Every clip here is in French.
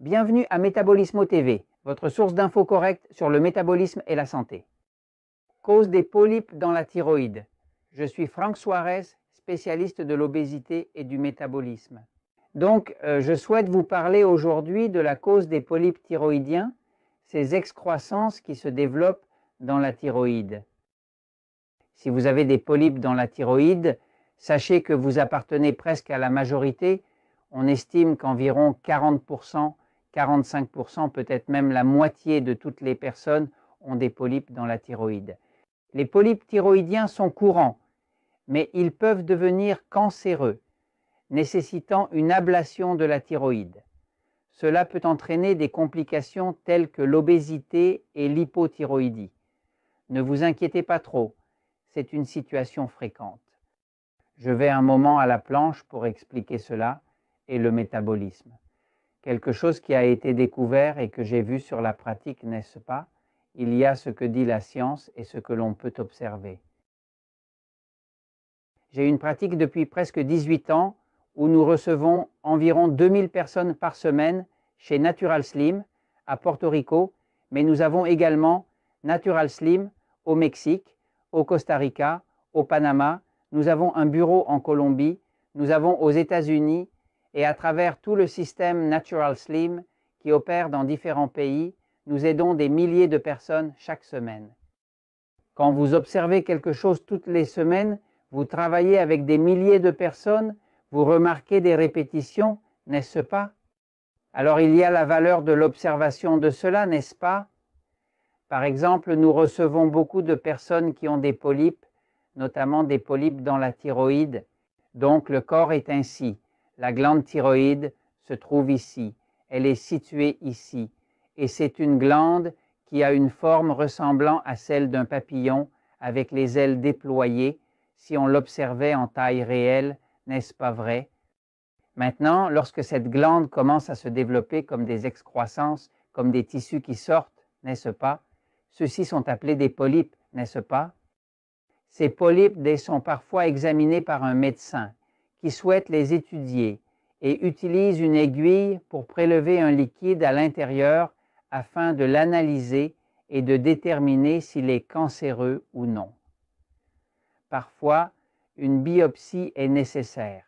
Bienvenue à Métabolismo TV, votre source d'infos correctes sur le métabolisme et la santé. Cause des polypes dans la thyroïde. Je suis Franck Suarez, spécialiste de l'obésité et du métabolisme. Donc, je souhaite vous parler aujourd'hui de la cause des polypes thyroïdiens, ces excroissances qui se développent dans la thyroïde. Si vous avez des polypes dans la thyroïde, sachez que vous appartenez presque à la majorité. On estime qu'environ 40%, 45%, peut-être même la moitié de toutes les personnes ont des polypes dans la thyroïde. Les polypes thyroïdiens sont courants, mais ils peuvent devenir cancéreux, nécessitant une ablation de la thyroïde. Cela peut entraîner des complications telles que l'obésité et l'hypothyroïdie. Ne vous inquiétez pas trop, c'est une situation fréquente. Je vais un moment à la planche pour expliquer cela et le métabolisme. Quelque chose qui a été découvert et que j'ai vu sur la pratique, n'est-ce pas? Il y a ce que dit la science et ce que l'on peut observer. J'ai une pratique depuis presque 18 ans où nous recevons environ 2000 personnes par semaine chez Natural Slim à Porto Rico, mais nous avons également Natural Slim au Mexique, au Costa Rica, au Panama, nous avons un bureau en Colombie, nous avons aux États-Unis et à travers tout le système Natural Slim qui opère dans différents pays, nous aidons des milliers de personnes chaque semaine. Quand vous observez quelque chose toutes les semaines, vous travaillez avec des milliers de personnes, vous remarquez des répétitions, n'est-ce pas? Alors il y a la valeur de l'observation de cela, n'est-ce pas? Par exemple, nous recevons beaucoup de personnes qui ont des polypes, notamment des polypes dans la thyroïde. Donc le corps est ainsi. La glande thyroïde se trouve ici. Elle est située ici. Et c'est une glande qui a une forme ressemblant à celle d'un papillon avec les ailes déployées si on l'observait en taille réelle, n'est-ce pas vrai? Maintenant, lorsque cette glande commence à se développer comme des excroissances, comme des tissus qui sortent, n'est-ce pas? Ceux-ci sont appelés des polypes, n'est-ce pas? Ces polypes sont parfois examinés par un médecin qui souhaite les étudier et utilise une aiguille pour prélever un liquide à l'intérieur afin de l'analyser et de déterminer s'il est cancéreux ou non. Parfois, une biopsie est nécessaire.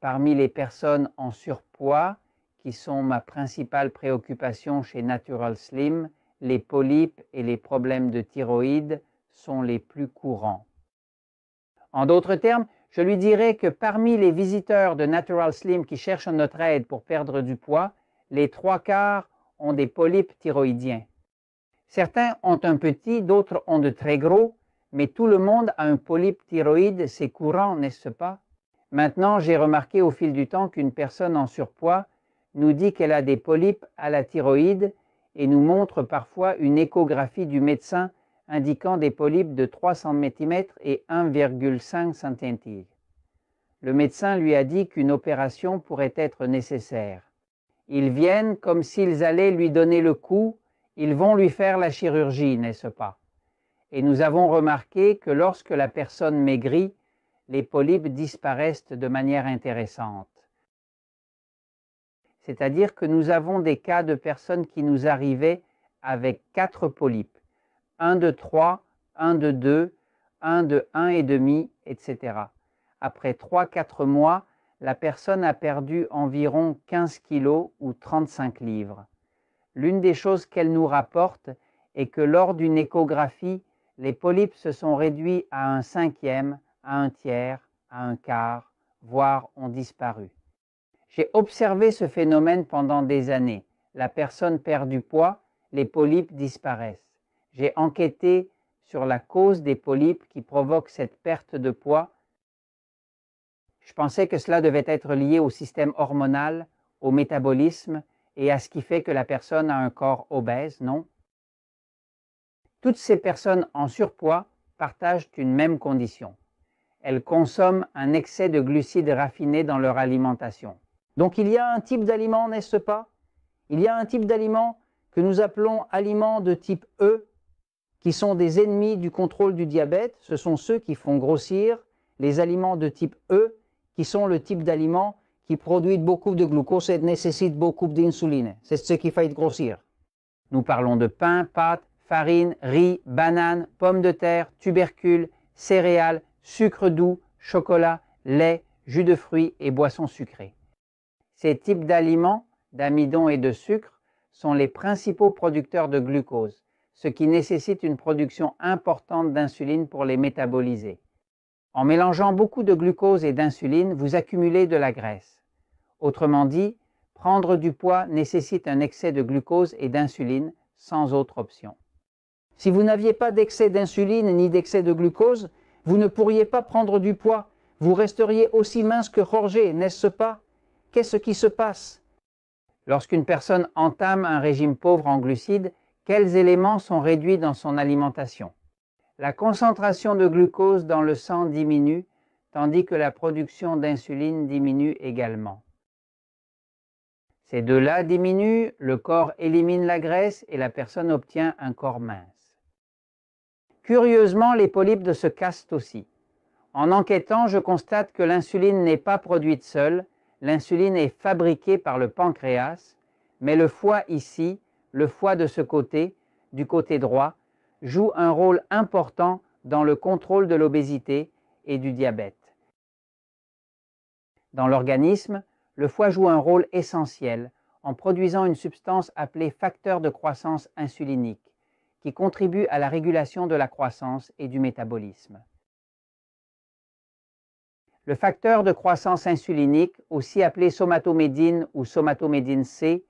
Parmi les personnes en surpoids, qui sont ma principale préoccupation chez Natural Slim, les polypes et les problèmes de thyroïde sont les plus courants. En d'autres termes, je lui dirais que parmi les visiteurs de Natural Slim qui cherchent notre aide pour perdre du poids, les 3/4 ont des polypes thyroïdiens. Certains ont un petit, d'autres ont de très gros, mais tout le monde a un polype thyroïde, c'est courant, n'est-ce pas? Maintenant, j'ai remarqué au fil du temps qu'une personne en surpoids nous dit qu'elle a des polypes à la thyroïde et nous montre parfois une échographie du médecin indiquant des polypes de 3 cm et 1,5 cm. Le médecin lui a dit qu'une opération pourrait être nécessaire. Ils viennent comme s'ils allaient lui donner le coup, ils vont lui faire la chirurgie, n'est-ce pas? Et nous avons remarqué que lorsque la personne maigrit, les polypes disparaissent de manière intéressante. C'est-à-dire que nous avons des cas de personnes qui nous arrivaient avec 4 polypes. 1 de 3, 1 de 2, 1 de 1,5, etc. Après 3-4 mois, la personne a perdu environ 15 kg ou 35 livres. L'une des choses qu'elle nous rapporte est que lors d'une échographie, les polypes se sont réduits à 1/5, à 1/3, à 1/4, voire ont disparu. J'ai observé ce phénomène pendant des années. La personne perd du poids, les polypes disparaissent. J'ai enquêté sur la cause des polypes qui provoquent cette perte de poids. Je pensais que cela devait être lié au système hormonal, au métabolisme et à ce qui fait que la personne a un corps obèse, non? Toutes ces personnes en surpoids partagent une même condition. Elles consomment un excès de glucides raffinés dans leur alimentation. Donc il y a un type d'aliment, n'est-ce pas? Il y a un type d'aliment que nous appelons aliments de type E, qui sont des ennemis du contrôle du diabète. Ce sont ceux qui font grossir. Les aliments de type E, qui sont le type d'aliments qui produit beaucoup de glucose et nécessite beaucoup d'insuline. C'est ce qui fait grossir. Nous parlons de pain, pâtes, farine, riz, bananes, pommes de terre, tubercules, céréales, sucre doux, chocolat, lait, jus de fruits et boissons sucrées. Ces types d'aliments, d'amidon et de sucre, sont les principaux producteurs de glucose, ce qui nécessite une production importante d'insuline pour les métaboliser. En mélangeant beaucoup de glucose et d'insuline, vous accumulez de la graisse. Autrement dit, prendre du poids nécessite un excès de glucose et d'insuline sans autre option. Si vous n'aviez pas d'excès d'insuline ni d'excès de glucose, vous ne pourriez pas prendre du poids. Vous resteriez aussi mince que Jorge, n'est-ce pas? Qu'est-ce qui se passe? Lorsqu'une personne entame un régime pauvre en glucides, quels éléments sont réduits dans son alimentation? La concentration de glucose dans le sang diminue, tandis que la production d'insuline diminue également. Ces deux-là diminuent, le corps élimine la graisse et la personne obtient un corps mince. Curieusement, les polypes se cassent aussi. En enquêtant, je constate que l'insuline n'est pas produite seule, l'insuline est fabriquée par le pancréas, mais le foie ici, le foie de ce côté, du côté droit, joue un rôle important dans le contrôle de l'obésité et du diabète. Dans l'organisme, le foie joue un rôle essentiel en produisant une substance appelée facteur de croissance insulinique, qui contribue à la régulation de la croissance et du métabolisme. Le facteur de croissance insulinique, aussi appelé somatomédine ou somatomédine C,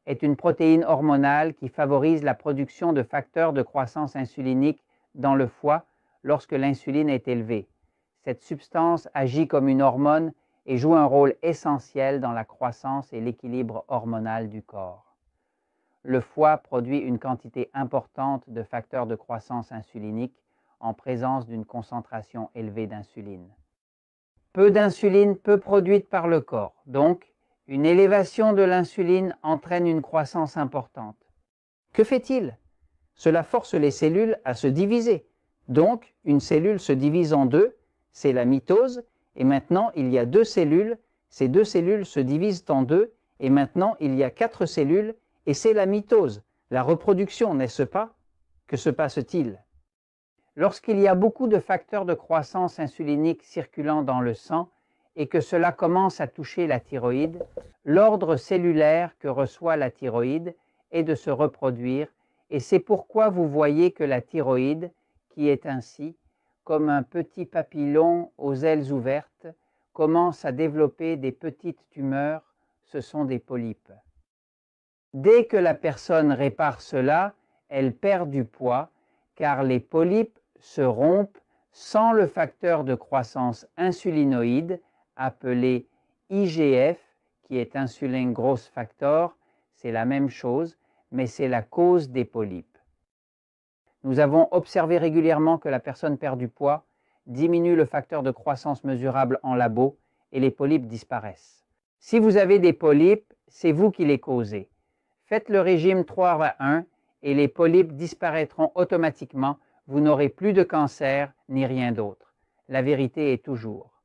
est une protéine hormonale qui favorise la production de facteurs de croissance insulinique dans le foie lorsque l'insuline est élevée. Cette substance agit comme une hormone et joue un rôle essentiel dans la croissance et l'équilibre hormonal du corps. Le foie produit une quantité importante de facteurs de croissance insulinique en présence d'une concentration élevée d'insuline. Peu d'insuline, peu produite par le corps, donc une élévation de l'insuline entraîne une croissance importante. Que fait-il? Cela force les cellules à se diviser. Donc, une cellule se divise en deux, c'est la mitose, et maintenant il y a deux cellules, ces deux cellules se divisent en deux, et maintenant il y a 4 cellules, et c'est la mitose, la reproduction, n'est-ce pas? Que se passe-t-il? Lorsqu'il y a beaucoup de facteurs de croissance insulinique circulant dans le sang et que cela commence à toucher la thyroïde, l'ordre cellulaire que reçoit la thyroïde est de se reproduire et c'est pourquoi vous voyez que la thyroïde, qui est ainsi, comme un petit papillon aux ailes ouvertes, commence à développer des petites tumeurs, ce sont des polypes. Dès que la personne répare cela, elle perd du poids car les polypes se rompent sans le facteur de croissance insulinoïde appelé IGF, qui est insulin growth factor, c'est la même chose, mais c'est la cause des polypes. Nous avons observé régulièrement que la personne perd du poids, diminue le facteur de croissance mesurable en labo et les polypes disparaissent. Si vous avez des polypes, c'est vous qui les causez. Faites le régime 3-1 et les polypes disparaîtront automatiquement. Vous n'aurez plus de cancer ni rien d'autre. La vérité est toujours